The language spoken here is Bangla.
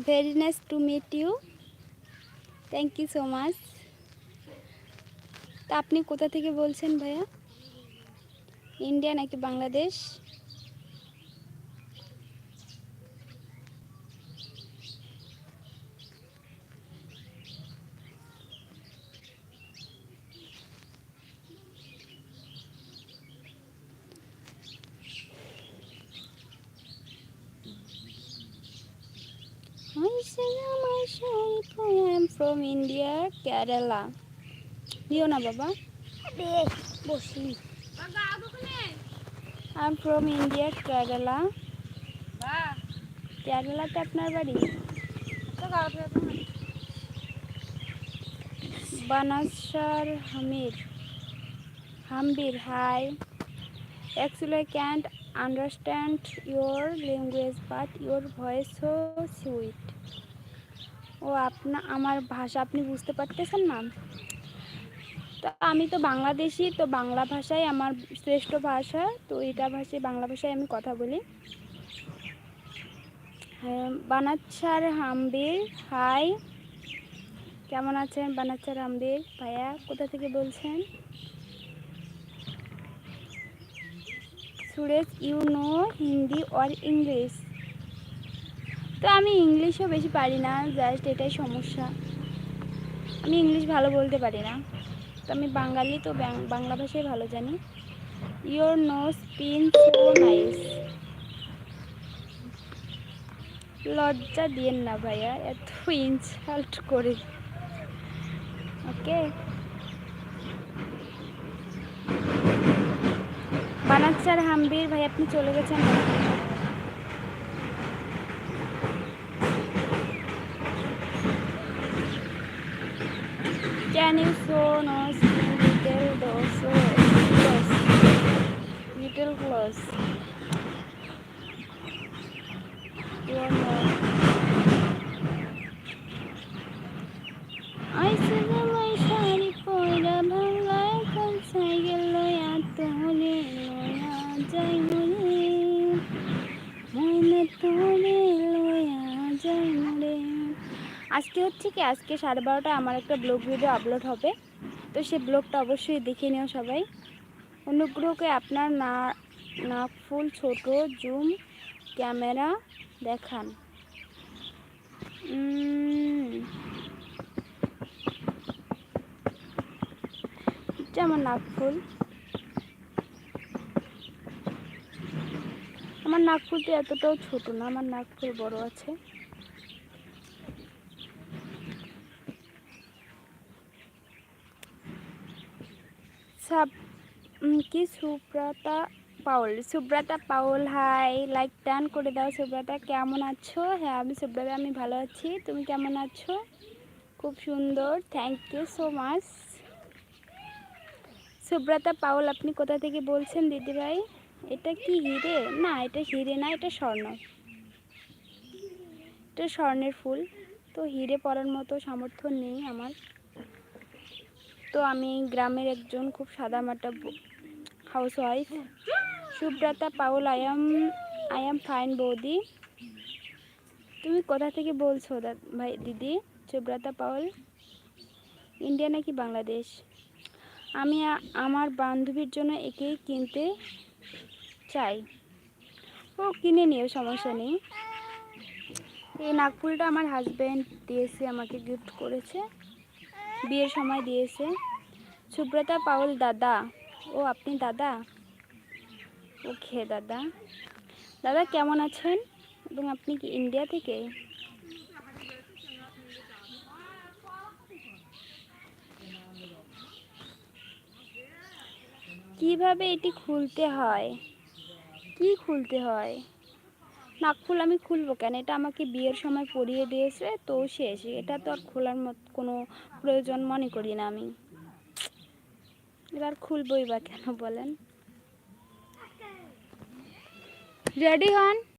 Very nice to meet you. Thank you so much. তা আপনি কোথা থেকে বলছেন ভাইয়া? ইন্ডিয়া নাকি Bangladesh? I am from India, Kerala. দিও না বাবা, বসি। I am from India, Kerala. কেরালাতে আপনার বাড়ি? বানাসার হাম্বির হাই। Actually, I can't understand your language, but your voice so sweet. ও আমার ভাষা আপনি বুঝতে পারতেছেন না? তো আমি তো বাংলাদেশি, তো বাংলা ভাষাই আমার শ্রেষ্ঠ ভাষা, তো এটা ভাষায় বাংলা ভাষায় আমি কথা বলি। হ্যাঁ, বানাচ্ছার হাম্বির হাই, কেমন আছেন বানাচ্ছার হাম্বির ভাইয়া? কোথা থেকে বলছেন? Suresh, you know Hindi or English? তো আমি ইংলিশও বেশি পারি না, জাস্ট এটাই সমস্যা, আমি ইংলিশ ভালো বলতে পারি না। তো আমি বাঙালি, তো বাংলা ভাষাই ভালো জানি। Your nose pin so nice. লজ্জা দিয়েন না ভাইয়া, এত ইনসাল্ট করে। ওকে, বানাচ্ছার হাম্বির ভাই আপনি চলে গেছেন। Can you show nose little those close, little close your nose. আইসে জামাই শাড়ি পয়রা ভাঙায় কাল সাইকেল লয়া তোরে লয়া যাই মরে, মনে তোরে লয়া যাই মরে। আজকে হচ্ছে কি, আজকে 12:30 আমার একটা ব্লগ ভিডিও আপলোড হবে, তো সেই ব্লগটা অবশ্যই দেখে নিও সবাই। অনুগ্রহ করে আপনার নাক ফুল ছোট জুম ক্যামেরা দেখান। আমার নাক ফুল, আমার নাক ফুলটা এতটাও ছোট না, আমার নাক ফুল বড় আছে। কি সুব্রতা পাউল হাই, লাইক টান করে দাও। সুব্রতা কেমন আছো? হ্যাঁ আমি সুব্রতা, আমি ভালো আছি, তুমি কেমন আছো? খুব সুন্দর, thank you so much. Subrata Paul আপনি কোথা থেকে বলছেন দিদিভাই? এটা কি হিরে? না এটা হিরে না, এটা স্বর্ণ, এটা স্বর্ণের ফুল। তো হিরে পরার মতো সামর্থ্য নেই আমার, তো আমি গ্রামের একজন খুব সাদামাটা house wife. Subrata Paul, I am fine বৌদি। তুমি কোথা থেকে বলছো ভাই দিদি? সুব্রতা পাউল, ইন্ডিয়া নাকি বাংলাদেশ? আমি আমার বান্ধবীর জন্য একেই কিনতে চাই। ও কিনে নিও, সমস্যা নেই। এই নাকফুলটা আমার হাজব্যান্ড দিয়েছে, আমাকে গিফট করেছে, বিয়ের সময় দিয়েছে। সুব্রতা পাউল দাদা, ও আপনি দাদা? ওকে দাদা। দাদা কেমন আছেন? এবং আপনি কি ইন্ডিয়া থেকে? কিভাবে এটি খুলতে হয়? কি খুলতে হয়? নাকফুল আমি খুলবো কেন? এটা আমাকে বিয়ের সময় পরিয়ে দিয়েছে, তো শেষ, এটা তো আর খোলার মতো কোনো প্রয়োজন মনে করি না আমি। এবার খুলবই বা কেন বলেন? রেডি হন।